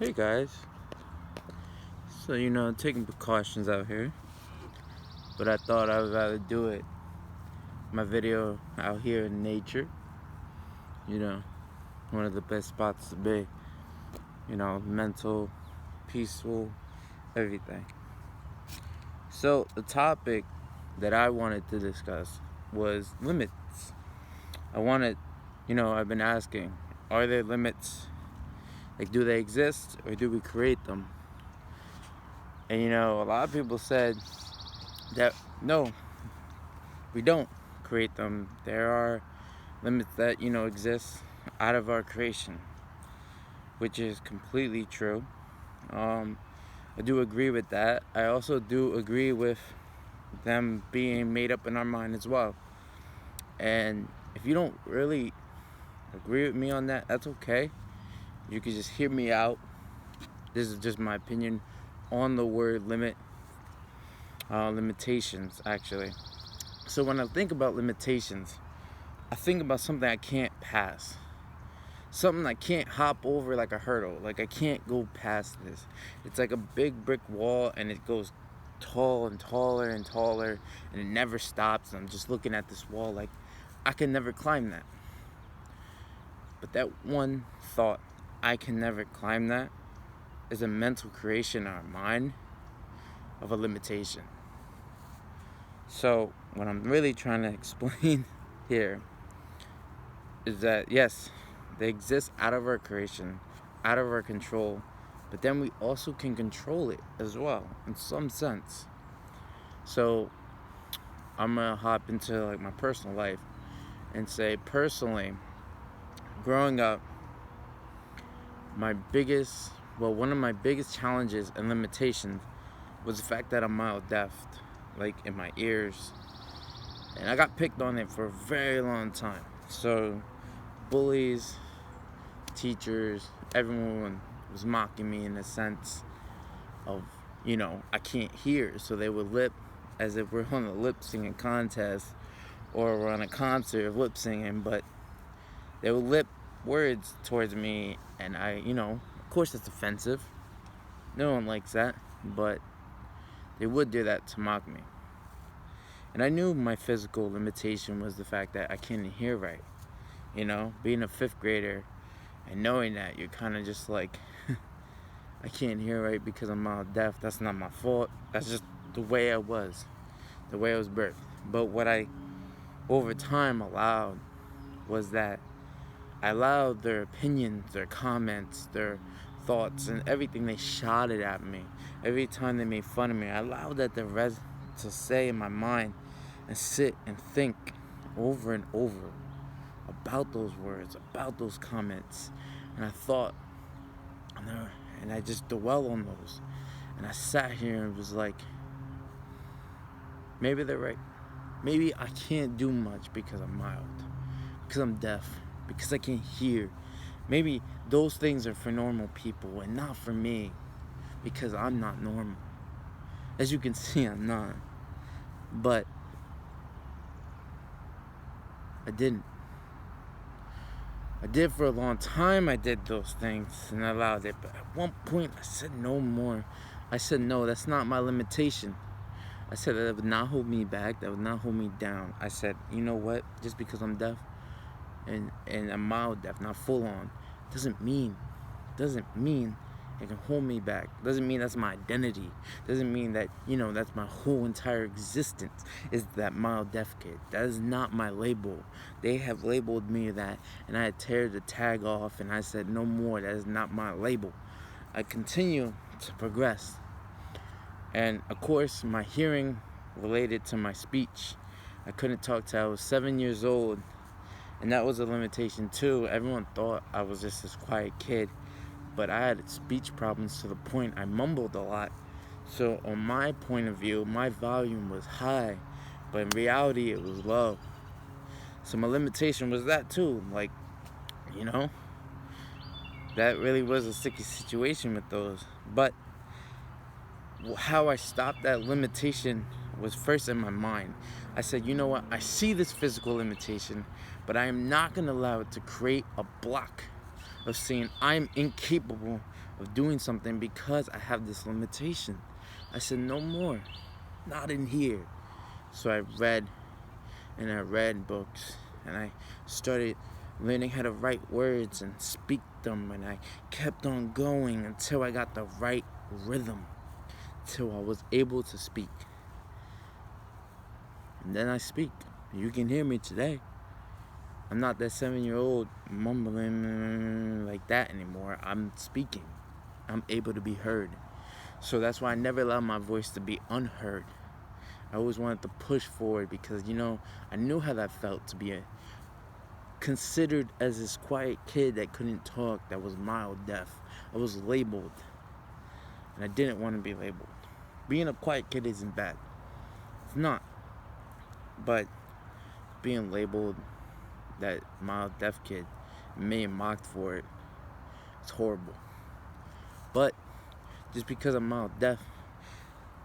Hey guys, taking precautions out here, but I thought I would rather do it. My video out here in nature, you know, one of the best spots to be, mental, peaceful, everything. So, the topic that I wanted to discuss was limits. I wanted, I've been asking, are there limits? Like, do they exist or do we create them? And, a lot of people said that no, we don't create them. There are limits that exist out of our creation, which is completely true. um, I do agree with that. I also do agree with them being made up in our mind as well. And if you don't really agree with me on that, that's okay. You can just hear me out. This is just my opinion on the word limit, limitations actually. So when I think about limitations, I think about something I can't pass, something I can't hop over like a hurdle. Like, I can't go past this. It's like a big brick wall and it goes tall and taller and taller and it never stops. And I'm just looking at this wall like I can never climb that. But that one thought, I can never climb that, is a mental creation in our mind of a limitation. So what I'm really trying to explain here is that yes, they exist out of our creation, out of our control, but then we also can control it as well in some sense. So I'm gonna hop into like my personal life and say personally, growing up, one of my biggest challenges and limitations was the fact that I'm mild deaf, like in my ears, and I got picked on it for a very long time. So bullies, teachers, everyone was mocking me in the sense of, I can't hear. So they would lip as if we're on a lip singing contest or we're on a concert of lip singing, but they would lip words towards me, and of course it's offensive. No one likes that, but they would do that to mock me. And I knew my physical limitation was the fact that I couldn't hear right. Being a fifth grader and knowing that, you're kind of just like, I can't hear right because I'm deaf. That's not my fault. That's just the way I was, the way I was birthed. But what I, over time, allowed was that I allowed their opinions, their comments, their thoughts, and everything they shouted at me. Every time they made fun of me, I allowed that to say in my mind and sit and think over and over about those words, about those comments. And I thought, and I just dwell on those. And I sat here and was like, maybe they're right. Maybe I can't do much because I'm mild, because I'm deaf, because I can't hear. Maybe those things are for normal people and not for me, because I'm not normal. As you can see, I'm not. But I didn't. I did for a long time. I did those things and I allowed it. But at one point, I said no more. I said, no, that's not my limitation. I said that would not hold me back. That would not hold me down. I said, you know what? Just because I'm deaf and I'm mild deaf, not full on, doesn't mean it can hold me back. Doesn't mean that's my identity. Doesn't mean that, that's my whole entire existence is that mild deaf kid. That is not my label. They have labeled me that, and I had tear the tag off and I said no more. That is not my label. I continue to progress. And of course, my hearing related to my speech. I couldn't talk till I was 7 years old, and that was a limitation too. Everyone thought I was just this quiet kid, but I had speech problems to the point I mumbled a lot. So on my point of view, my volume was high, but in reality it was low. So my limitation was that too. Like, you know, that really was a sticky situation with those. But how I stopped that limitation was first in my mind. I said, you know what? I see this physical limitation, but I am not going to allow it to create a block of saying I'm incapable of doing something because I have this limitation. I said, no more, not in here. So I read, and I read books, and I started learning how to write words and speak them, and I kept on going until I got the right rhythm, till I was able to speak. And then I speak. You can hear me today. I'm not that 7-year-old mumbling like that anymore. I'm speaking. I'm able to be heard. So that's why I never allowed my voice to be unheard. I always wanted to push forward because, I knew how that felt to be considered as this quiet kid that couldn't talk, that was mild deaf. I was labeled, and I didn't want to be labeled. Being a quiet kid isn't bad. It's not. But being labeled that mild deaf kid and being mocked for it, it's horrible. But just because I'm mild deaf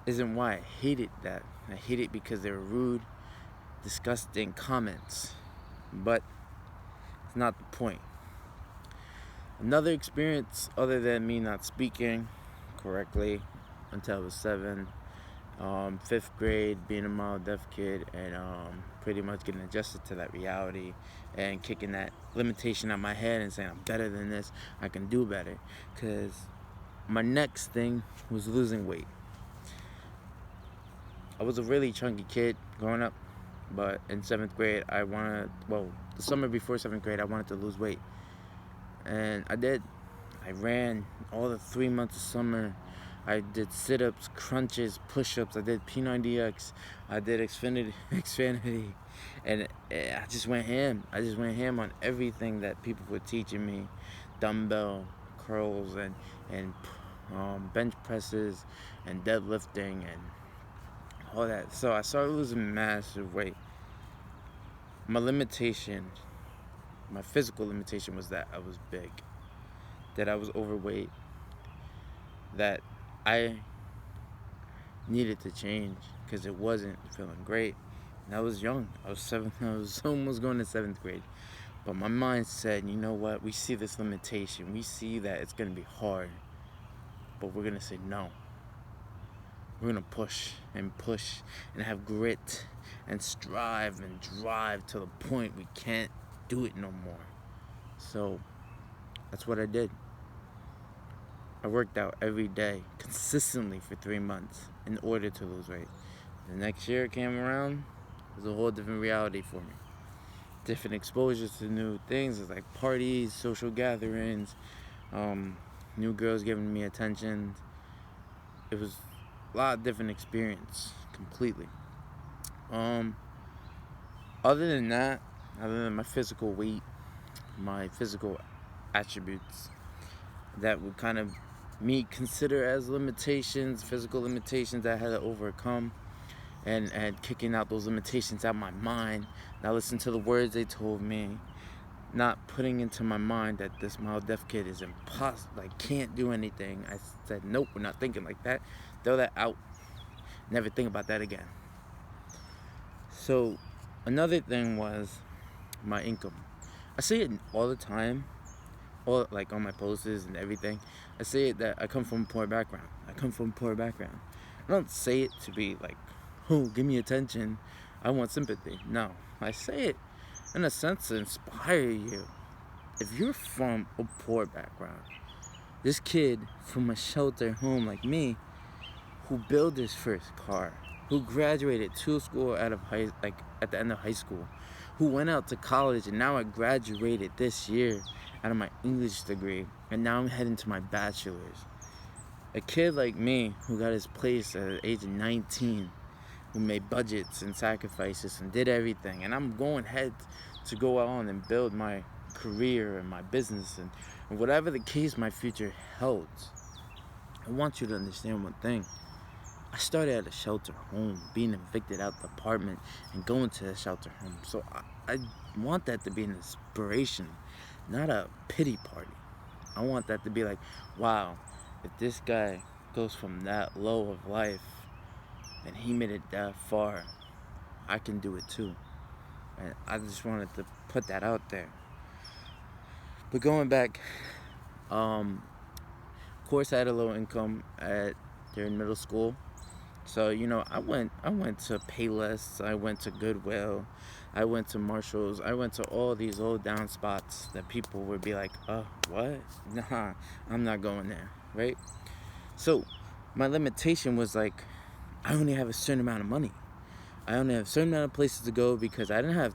isn't why I hated that. I hate it because they were rude, disgusting comments. But it's not the point. Another experience other than me not speaking correctly until I was 7, 5th grade, being a mild deaf kid, and pretty much getting adjusted to that reality and kicking that limitation out my head and saying I'm better than this, I can do better. Because my next thing was losing weight. I was a really chunky kid growing up, but in 7th grade, the summer before 7th grade, I wanted to lose weight. And I did. I ran all the 3 months of summer. I did sit-ups, crunches, push-ups. I did P90X. I did Xfinity. And I just went ham. I just went ham on everything that people were teaching me. Dumbbell curls and bench presses and deadlifting and all that. So I started losing massive weight. My physical limitation was that I was big, that I was overweight, that I needed to change because it wasn't feeling great. And I was young. I was almost going to 7th grade. But my mind said, you know what? We see this limitation. We see that it's going to be hard. But we're going to say no. We're going to push and have grit and strive and drive to the point we can't do it no more. So that's what I did. I worked out every day consistently for 3 months in order to lose weight. The next year it came around, it was a whole different reality for me. Different exposures to new things, like parties, social gatherings, new girls giving me attention. It was a lot of different experience completely. Other than my physical weight, my physical attributes that would kind of me consider as limitations, physical limitations that I had to overcome, and kicking out those limitations out of my mind, not listening to the words they told me, not putting into my mind that this mild deaf kid is impossible, I can't do anything. I said, nope, we're not thinking like that. Throw that out. Never think about that again. So another thing was my income. I say it all the time, all like on my posters and everything. I say it that I come from a poor background. I don't say it to be like, oh, give me attention, I want sympathy. No, I say it in a sense to inspire you. If you're from a poor background, this kid from a shelter home like me, who built his first car, who graduated to school at the end of high school, who went out to college, and now I graduated this year out of my English degree, and now I'm heading to my bachelor's. A kid like me who got his place at the age of 19, who made budgets and sacrifices and did everything, and I'm going ahead to go on and build my career and my business and whatever the case my future holds. I want you to understand one thing. I started at a shelter home, being evicted out the apartment and going to a shelter home. So I want that to be an inspiration, not a pity party. I want that to be like, wow, if this guy goes from that low of life and he made it that far, I can do it too. And I just wanted to put that out there. But going back, of course, I had a low income during middle school. So I went to Payless, I went to Goodwill, I went to Marshalls, I went to all these old down spots that people would be like, what? Nah, I'm not going there, right? So my limitation was like, I only have a certain amount of money. I only have a certain amount of places to go because I didn't have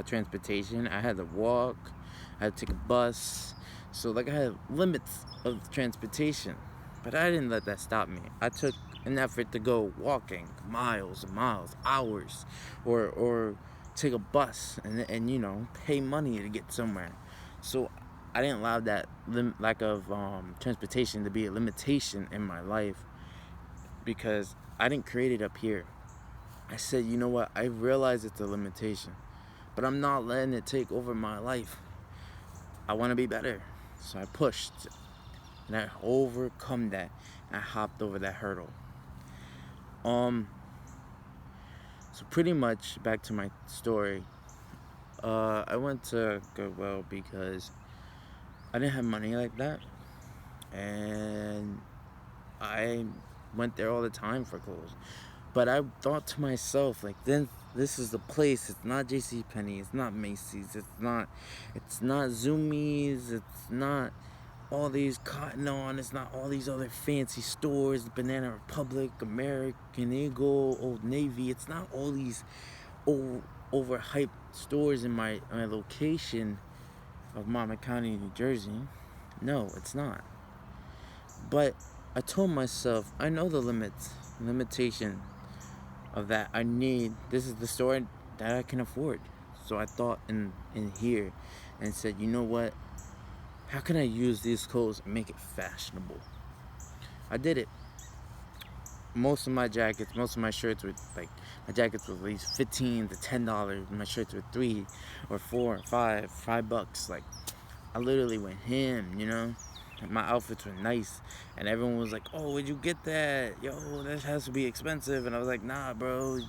transportation. I had to walk, I had to take a bus. So like I had limits of transportation, but I didn't let that stop me. I took an effort to go walking miles and miles, hours, or take a bus and pay money to get somewhere. So I didn't allow that lack of transportation to be a limitation in my life because I didn't create it up here. I said, you know what? I realize it's a limitation, but I'm not letting it take over my life. I want to be better. So I pushed and I overcome that. And I hopped over that hurdle. Um, so pretty much back to my story. I went to Goodwill because I didn't have money like that, and I went there all the time for clothes. But I thought to myself, like, then this is the place. It's not J.C. Penney. It's not Macy's. It's not Zoomies. It's not all these Cotton On. It's not all these other fancy stores. Banana Republic, American Eagle, Old Navy. It's not all these overhyped stores in my location of Monmouth County, New Jersey. No, it's not. But I told myself, I know the limitation of that. This is the store that I can afford. So I thought in here and said, you know what? How can I use these clothes and make it fashionable? I did it. Most of my shirts were like, my jackets were at least $15 to $10. My shirts were $3 or $4 or $5. Like, I literally went ham. My outfits were nice, and everyone was like, "Oh, where'd you get that? Yo, that has to be expensive." And I was like, "Nah, bro.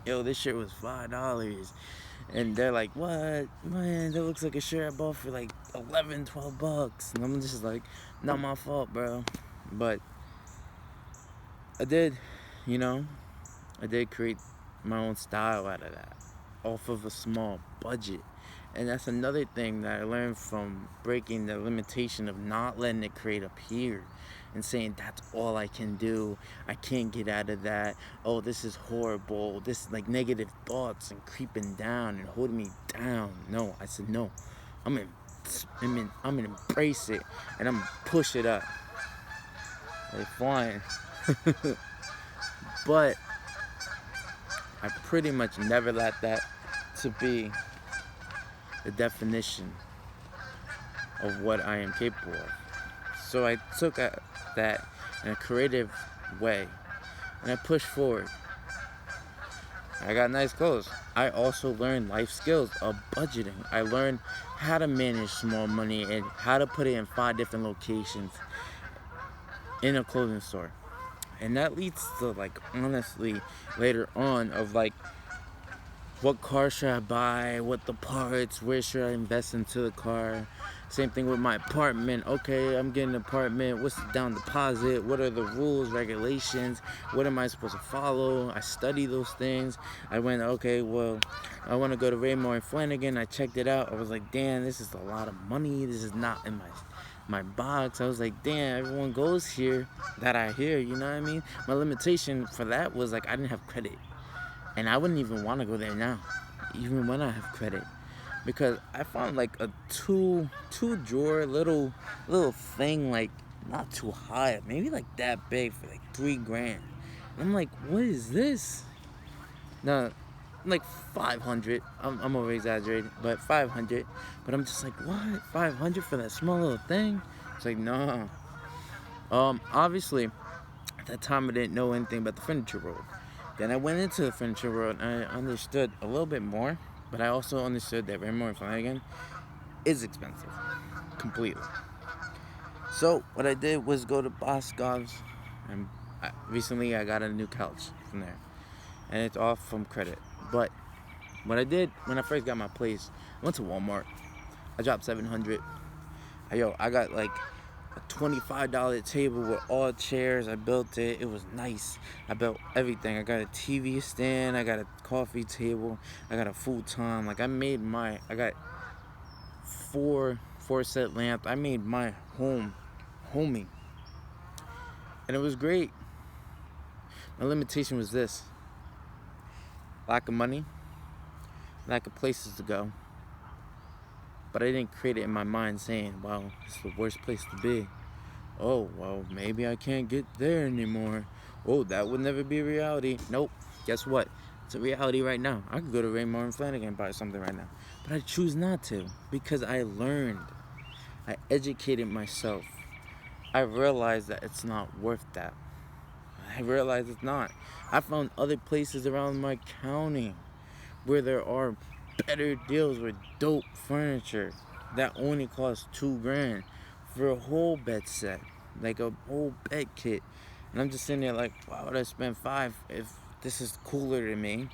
Yo, this shirt was $5." And they're like, "What? Man, that looks like a shirt I bought for like $11, $12." And I'm just like, "Not my fault, bro." But I did, you know, I did create my own style out of that, off of a small budget. And that's another thing that I learned from breaking the limitation of not letting it create up here and saying that's all I can do. I can't get out of that. Oh, this is horrible. This like negative thoughts and creeping down and holding me down. No, I said no. I'm gonna embrace it and I'm gonna push it up. Like flying. But I pretty much never let that to be the definition of what I am capable of. So I took that in a creative way and I pushed forward. I got nice clothes. I also learned life skills of budgeting. I learned how to manage small money and how to put it in 5 different locations in a clothing store. And that leads to, like, honestly, later on of like, what car should I buy? What the parts? Where should I invest into the car? Same thing with my apartment. Okay, I'm getting an apartment. What's the down deposit? What are the rules, regulations? What am I supposed to follow? I study those things. I went, okay, well, I want to go to Raymour and Flanigan. I checked it out. I was like, damn, this is a lot of money. This is not in my box. I was like, damn, everyone goes here that I hear, you know what I mean? My limitation for that was like I didn't have credit. And I wouldn't even want to go there now, even when I have credit, because I found like a two drawer little thing, like not too high, maybe like that big for like $3,000. And I'm like, what is this? Now, like 500. I'm over exaggerating, but 500. But I'm just like, what? 500 for that small little thing? It's like, no. Obviously, at that time I didn't know anything about the furniture world. Then I went into the furniture world and I understood a little bit more, but I also understood that Raymour and Flanigan is expensive, completely. So what I did was go to Boscov's, and recently I got a new couch from there, and it's off from credit. But what I did when I first got my place, I went to Walmart. I dropped $700. Yo, I got like a $25 table with all chairs. I built it. It was nice. I built everything. I got a TV stand. I got a coffee table. I got a futon. Like I got four set lamp. I made my home homey, and it was great. My limitation was this: lack of money, lack of places to go. But I didn't create it in my mind saying, wow, it's the worst place to be. Oh, well, maybe I can't get there anymore. Oh, that would never be a reality. Nope. Guess what? It's a reality right now. I could go to Raymore and Flanagan and buy something right now. But I choose not to because I learned. I educated myself. I realized that it's not worth that. I realized it's not. I found other places around my county where there are better deals with dope furniture that only costs $2,000 for a whole bed set, like a whole bed kit. And I'm just sitting there like, why would I spend $5 if this is cooler to me?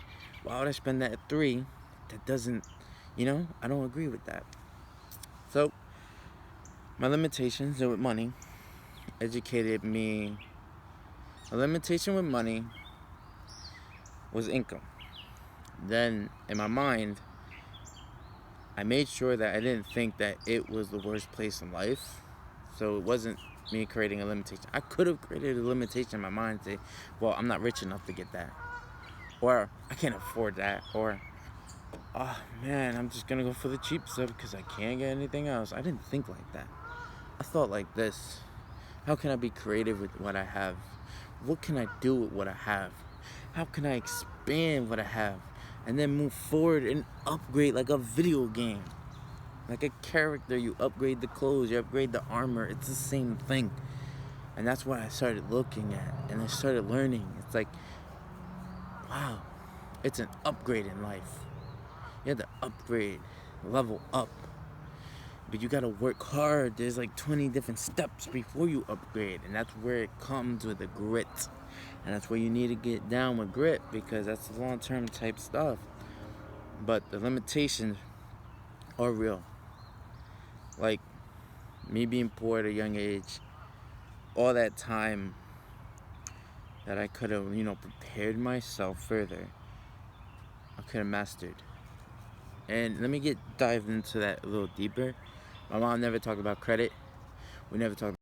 Why would I spend that at $3? That doesn't, I don't agree with that. So my limitations with money educated me. A limitation with money was income. Then in my mind, I made sure that I didn't think that it was the worst place in life. So it wasn't me creating a limitation. I could have created a limitation in my mind and say, well, I'm not rich enough to get that. Or I can't afford that. Or, oh man, I'm just going to go for the cheap stuff because I can't get anything else. I didn't think like that. I thought like this: how can I be creative with what I have? What can I do with what I have? How can I expand what I have? And then move forward and upgrade like a video game. Like a character, you upgrade the clothes, you upgrade the armor. It's the same thing. And that's what I started looking at. And I started learning. It's like, wow, it's an upgrade in life. You have to upgrade, level up. But you gotta work hard. There's like 20 different steps before you upgrade. And that's where it comes with the grit. And that's where you need to get down with grit because that's long-term type stuff. But the limitations are real. Like me being poor at a young age, all that time that I could have, prepared myself further, I could have mastered. And let me dive into that a little deeper. My mom never talked about credit. We never talked